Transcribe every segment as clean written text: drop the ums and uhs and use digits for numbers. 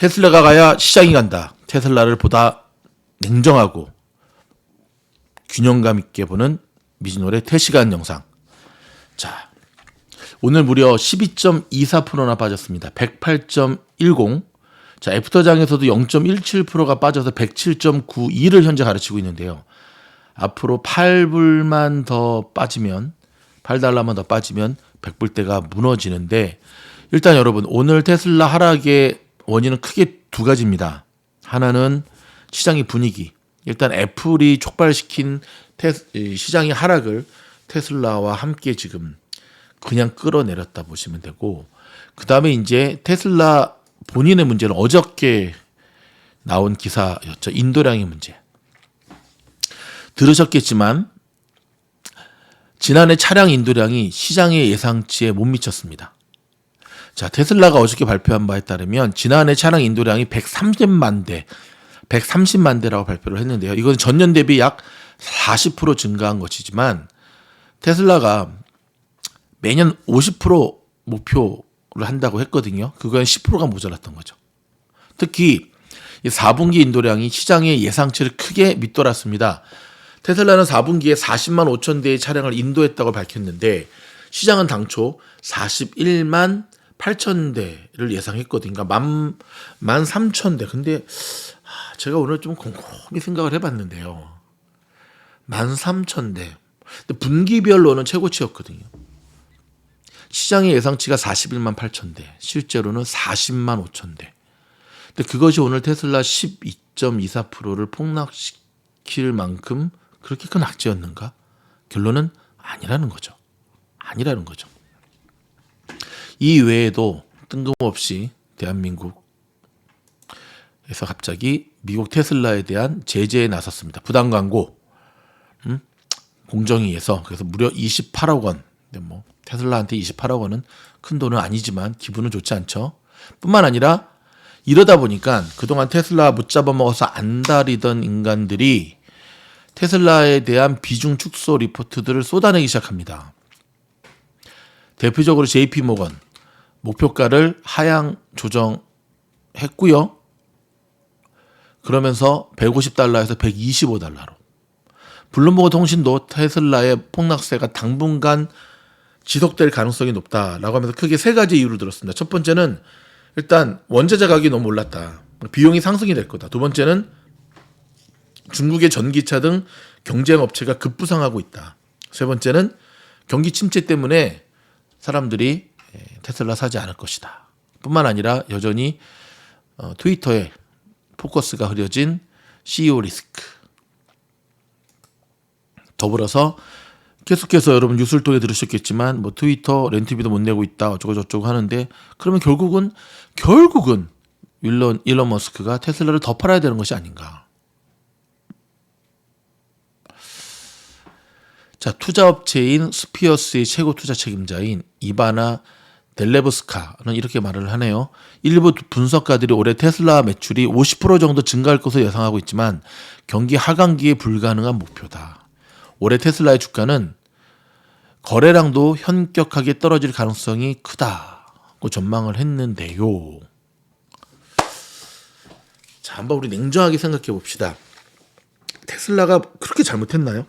테슬라가 가야 시장이 간다. 테슬라를 보다 냉정하고 균형감 있게 보는 미진홀의 퇴시간 영상. 자, 오늘 무려 12.24%나 빠졌습니다. 108.10. 자, 애프터장에서도 0.17%가 빠져서 107.92를 현재 가르치고 있는데요. 앞으로 8불만 더 빠지면, 8달러만 더 빠지면 100불대가 무너지는데, 일단 여러분, 오늘 테슬라 하락의 원인은 크게 두 가지입니다. 하나는 시장의 분위기. 일단 애플이 촉발시킨 시장의 하락을 테슬라와 함께 지금 그냥 끌어내렸다 보시면 되고, 그 다음에 이제 테슬라 본인의 문제는 어저께 나온 기사였죠. 인도량의 문제. 들으셨겠지만 지난해 차량 인도량이 시장의 예상치에 못 미쳤습니다. 자, 테슬라가 어저께 발표한 바에 따르면 지난해 차량 인도량이 130만 대라고 발표를 했는데요. 이건 전년 대비 약 40% 증가한 것이지만 테슬라가 매년 50% 목표를 한다고 했거든요. 그건 10%가 모자랐던 거죠. 특히 4분기 인도량이 시장의 예상치를 크게 밑돌았습니다. 테슬라는 4분기에 40만 5천 대의 차량을 인도했다고 밝혔는데 시장은 당초 41만 8천 대를 예상했거든요. 그러니까 13,000대. 근데 제가 오늘 좀 곰곰이 생각을 해봤는데요. 13,000대. 근데 분기별로는 최고치였거든요. 시장의 예상치가 41만 8천 대, 실제로는 40만 5천 대. 근데 그것이 오늘 테슬라 12.24%를 폭락시킬 만큼 그렇게 큰 악재였는가? 결론은 아니라는 거죠. 아니라는 거죠. 이 외에도 뜬금없이 대한민국에서 갑자기 미국 테슬라에 대한 제재에 나섰습니다. 부당 광고, 공정위에서. 그래서 무려 28억 원. 근데 뭐 테슬라한테 28억 원은 큰 돈은 아니지만 기분은 좋지 않죠. 뿐만 아니라 이러다 보니까 그동안 테슬라 못잡아 먹어서 안달이던 인간들이 테슬라에 대한 비중 축소 리포트들을 쏟아내기 시작합니다. 대표적으로 JP모건 목표가를 하향 조정했고요. 그러면서 150달러에서 125달러로. 블룸버그 통신도 테슬라의 폭락세가 당분간 지속될 가능성이 높다라고 하면서 크게 세 가지 이유를 들었습니다. 첫 번째는 일단 원자재 가격이 너무 올랐다. 비용이 상승이 될 거다. 두 번째는 중국의 전기차 등 경쟁 업체가 급부상하고 있다. 세 번째는 경기 침체 때문에 사람들이 테슬라 사지 않을 것이다. 뿐만 아니라 여전히 트위터에 포커스가 흐려진 CEO 리스크. 더불어서 계속해서 여러분 뉴스를 통해 들으셨겠지만 뭐 트위터 렌트비도 못 내고 있다 어쩌고 저쩌고 하는데 그러면 결국은 일론 머스크가 테슬라를 더 팔아야 되는 것이 아닌가. 자, 투자업체인 스피어스의 최고 투자 책임자인 이바나 델레브스카는 이렇게 말을 하네요. 일부 분석가들이 올해 테슬라 매출이 50% 정도 증가할 것으로 예상하고 있지만 경기 하강기에 불가능한 목표다. 올해 테슬라의 주가는 거래량도 현격하게 떨어질 가능성이 크다고 전망을 했는데요. 자, 한번 우리 냉정하게 생각해 봅시다. 테슬라가 그렇게 잘못했나요?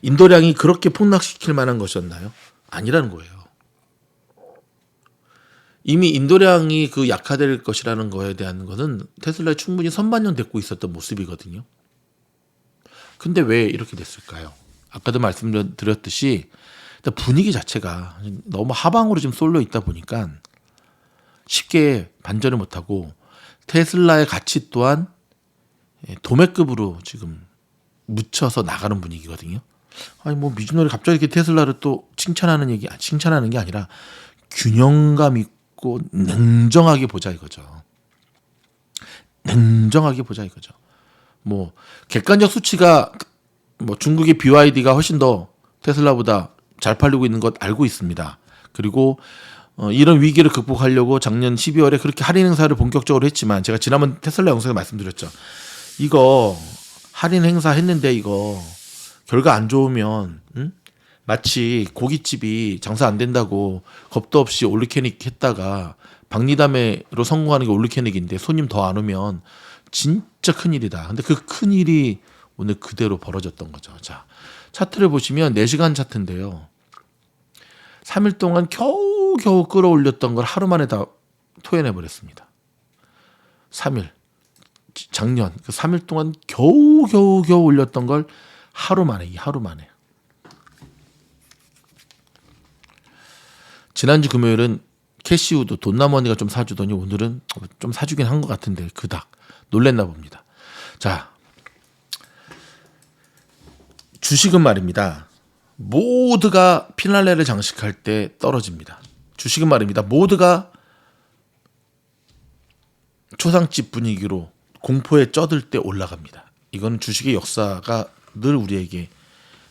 인도량이 그렇게 폭락시킬 만한 것이었나요? 아니라는 거예요. 이미 인도량이 그 약화될 것이라는 거에 대한 것은 테슬라에 충분히 선반영되고 있었던 모습이거든요. 근데 왜 이렇게 됐을까요? 아까도 말씀드렸듯이 분위기 자체가 너무 하방으로 지금 쏠려 있다 보니까 쉽게 반전을 못하고 테슬라의 가치 또한 도매급으로 지금 묻혀서 나가는 분위기거든요. 아니 뭐 미주노리 갑자기 이렇게 테슬라를 또 칭찬하는 게 아니라 균형감 있고 냉정하게 보자 이거죠. 냉정하게 보자 이거죠. 뭐 객관적 수치가 뭐 중국의 BYD가 훨씬 더 테슬라보다 잘 팔리고 있는 것 알고 있습니다. 그리고 이런 위기를 극복하려고 작년 12월에 그렇게 할인 행사를 본격적으로 했지만 제가 지난번 테슬라 영상에 말씀드렸죠. 이거 할인 행사 했는데 이거 결과 안 좋으면 마치 고깃집이 장사 안 된다고 겁도 없이 올리케닉 했다가 박리담회로 성공하는 게 올리케닉인데 손님 더 안 오면 진짜 큰일이다. 근데 그 큰일이 오늘 그대로 벌어졌던 거죠. 자, 차트를 보시면 4시간 차트인데요. 3일 동안 겨우겨우 끌어올렸던 걸 하루 만에 다 토해내버렸습니다. 3일. 작년 그 3일 동안 겨우 올렸던 걸 하루 만에. 지난주 금요일은 캐시우도 돈나머니가 좀 사주더니 오늘은 좀 사주긴 한 것 같은데 그닥 놀랬나 봅니다. 자, 주식은 말입니다. 모두가 피날레를 장식할 때 떨어집니다. 주식은 말입니다. 모두가 초상집 분위기로 공포에 쩌들 때 올라갑니다. 이건 주식의 역사가 늘 우리에게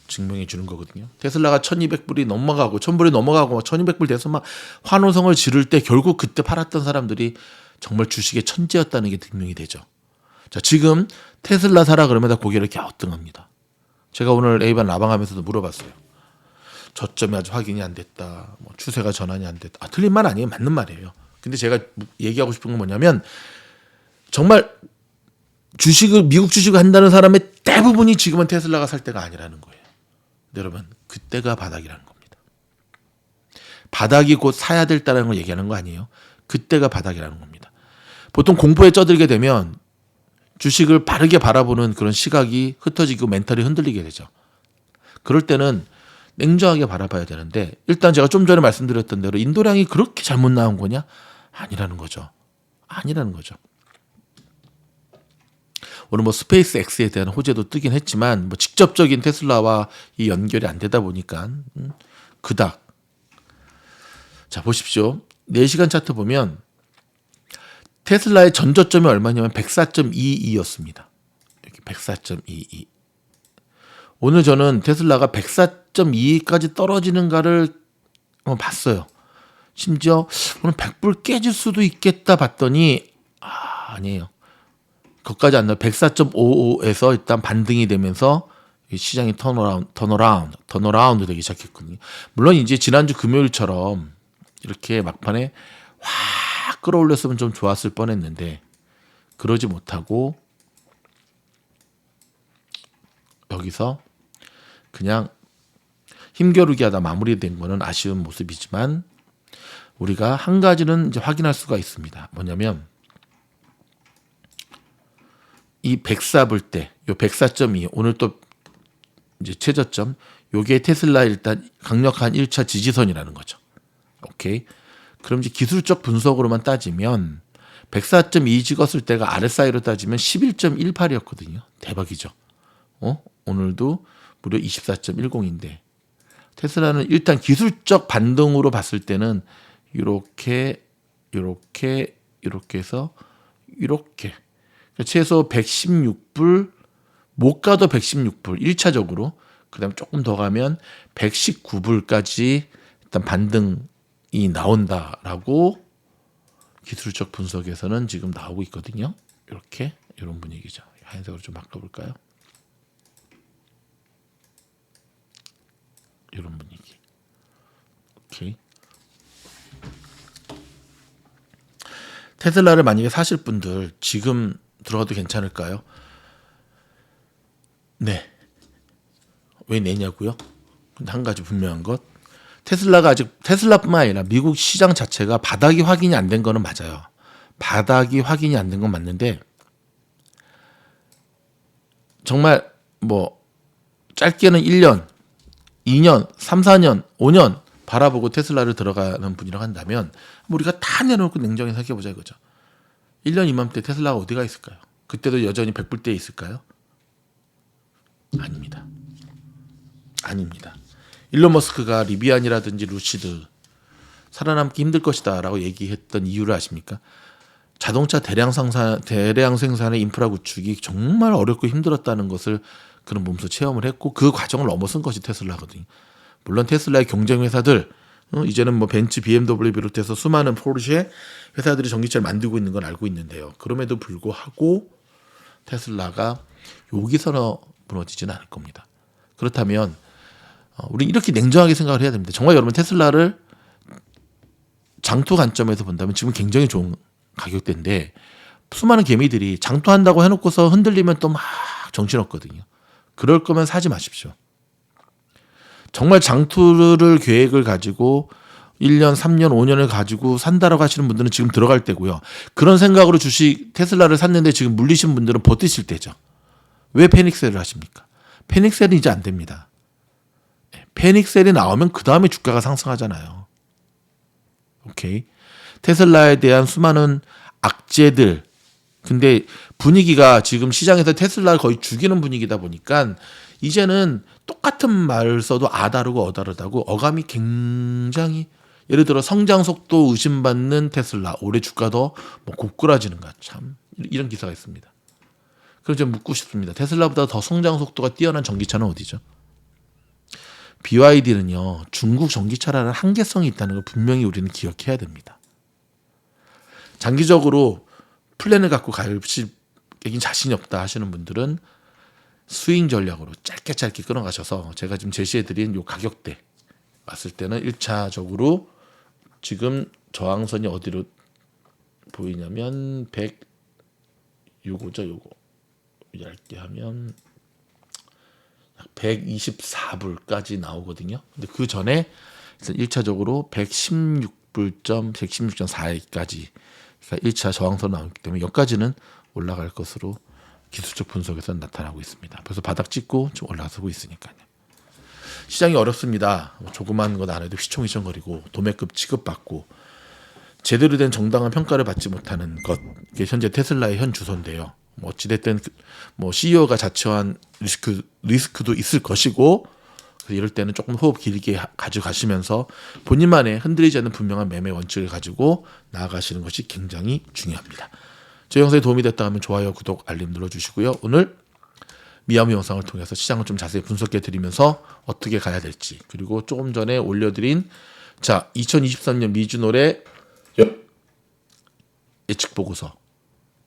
증명해 주는 거거든요. 테슬라가 1200불이 넘어가고 1000불이 넘어가고 1200불 돼서 막 환호성을 지를 때 결국 그때 팔았던 사람들이 정말 주식의 천재였다는 게 증명이 되죠. 자, 지금 테슬라 사라 그러면 다 고개를 갸우뚱합니다. 제가 오늘 A반 라방하면서도 물어봤어요. 저점이 아직 확인이 안 됐다. 뭐 추세가 전환이 안 됐다. 틀린 말 아니에요. 맞는 말이에요. 근데 제가 얘기하고 싶은 건 뭐냐면 정말 주식을 미국 주식을 한다는 사람의 대부분이 지금은 테슬라가 살 때가 아니라는 거예요. 여러분, 그때가 바닥이라는 겁니다. 바닥이 곧 사야 될다는 걸 얘기하는 거 아니에요. 그때가 바닥이라는 겁니다. 보통 공포에 쩌들게 되면 주식을 바르게 바라보는 그런 시각이 흩어지고 멘탈이 흔들리게 되죠. 그럴 때는 냉정하게 바라봐야 되는데 일단 제가 좀 전에 말씀드렸던 대로 인도량이 그렇게 잘못 나온 거냐? 아니라는 거죠. 오늘 뭐 스페이스 X에 대한 호재도 뜨긴 했지만 뭐 직접적인 테슬라와 이 연결이 안 되다 보니까 그닥. 자, 보십시오. 4시간 차트 보면 테슬라의 전저점이 얼마냐면 104.22였습니다. 이렇게 104.22. 오늘 저는 테슬라가 104.22까지 떨어지는가를 봤어요. 심지어 오늘 100불 깨질 수도 있겠다 봤더니 아니에요. 거기까지 안 나요. 104.55에서 일단 반등이 되면서 시장이 턴어라운드 되기 시작했거든요. 물론 이제 지난주 금요일처럼 이렇게 막판에 확 끌어올렸으면 좀 좋았을 뻔했는데 그러지 못하고 여기서 그냥 힘겨루기 하다 마무리된 거는 아쉬운 모습이지만 우리가 한 가지는 이제 확인할 수가 있습니다. 뭐냐면 이 104 볼 때, 요 104.2 오늘 또 이제 최저점, 요게 테슬라 일단 강력한 1차 지지선이라는 거죠. 오케이. 그럼 이제 기술적 분석으로만 따지면 104.2 찍었을 때가 RSI로 따지면 11.18이었거든요. 대박이죠. 오늘도 무려 24.10인데 테슬라는 일단 기술적 반등으로 봤을 때는 이렇게 해서 이렇게 최소 116불 못 가도 116불 1차적으로 그다음 조금 더 가면 119불까지 일단 반등이 나온다라고 기술적 분석에서는 지금 나오고 있거든요. 이렇게 이런 분위기죠. 하얀색으로 좀 바꿔볼까요? 이런 분위기. 오케이. 테슬라를 만약에 사실 분들 지금 들어가도 괜찮을까요? 네. 왜 내냐고요? 근데 한 가지 분명한 것. 테슬라가 아직 테슬라뿐만 아니라 미국 시장 자체가 바닥이 확인이 안 된 거는 맞아요. 바닥이 확인이 안 된 건 맞는데 정말 뭐 짧게는 1년, 2년, 3, 4년, 5년 바라보고 테슬라를 들어가는 분이라고 한다면 우리가 다 내려놓고 냉정히 생각해보자 이거죠. 1년 이맘때 테슬라가 어디가 있을까요? 그때도 여전히 100불대에 있을까요? 아닙니다. 일론 머스크가 리비안이라든지 루시드 살아남기 힘들 것이다 라고 얘기했던 이유를 아십니까? 자동차 대량 생산의 인프라 구축이 정말 어렵고 힘들었다는 것을 그런 몸소 체험을 했고 그 과정을 넘어선 것이 테슬라거든요. 물론 테슬라의 경쟁 회사들 이제는 뭐 벤츠, BMW 비롯해서 수많은 포르쉐 회사들이 전기차를 만들고 있는 건 알고 있는데요. 그럼에도 불구하고 테슬라가 여기서 무너지지는 않을 겁니다. 그렇다면 우리 이렇게 냉정하게 생각을 해야 됩니다. 정말 여러분 테슬라를 장투 관점에서 본다면 지금 굉장히 좋은 가격대인데 수많은 개미들이 장투한다고 해놓고서 흔들리면 또 막 정신없거든요. 그럴 거면 사지 마십시오. 정말 장투를 계획을 가지고 1년, 3년, 5년을 가지고 산다라고 하시는 분들은 지금 들어갈 때고요. 그런 생각으로 주식 테슬라를 샀는데 지금 물리신 분들은 버티실 때죠. 왜 패닉셀을 하십니까? 패닉셀은 이제 안 됩니다. 패닉셀이 나오면 그 다음에 주가가 상승하잖아요. 오케이. 테슬라에 대한 수많은 악재들. 근데 분위기가 지금 시장에서 테슬라를 거의 죽이는 분위기다 보니까 이제는 똑같은 말을 써도 아다르고 어다르다고 어감이 굉장히 예를 들어 성장 속도 의심받는 테슬라 올해 주가도 뭐 고꾸라지는 것 참 이런 기사가 있습니다. 그럼 좀 묻고 싶습니다. 테슬라보다 더 성장 속도가 뛰어난 전기차는 어디죠? BYD는요 중국 전기차라는 한계성이 있다는 걸 분명히 우리는 기억해야 됩니다. 장기적으로 플랜을 갖고 가입신 자신이 없다 하시는 분들은 스윙 전략으로 짧게 끊어가셔서 제가 지금 제시해드린 요 가격대 왔을 때는 1차적으로 지금 저항선이 어디로 보이냐면 100 요거죠. 요거 얇게 하면 124불까지 나오거든요. 근데 그 전에 1차적으로 116.4까지 그러니까 1차 저항선 나왔기 때문에 여기까지는 올라갈 것으로 기술적 분석에서 나타나고 있습니다. 그래서 바닥 찍고 좀 올라서고 있으니까요. 시장이 어렵습니다. 조그만 것 안 해도 휘청휘청거리고 도매급 취급받고 제대로 된 정당한 평가를 받지 못하는 것 이게 현재 테슬라의 현 주소인데요. 뭐 어찌됐든 뭐 CEO가 자처한 리스크도 있을 것이고 이럴 때는 조금 호흡 길게 가져가시면서 본인만의 흔들리지 않는 분명한 매매 원칙을 가지고 나아가시는 것이 굉장히 중요합니다. 저 영상이 도움이 됐다 하면 좋아요, 구독, 알림 눌러주시고요. 오늘 미야무 영상을 통해서 시장을 좀 자세히 분석해 드리면서 어떻게 가야 될지 그리고 조금 전에 올려드린 2023년 미주노래 예측 보고서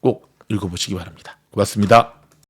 꼭 읽어보시기 바랍니다. 고맙습니다.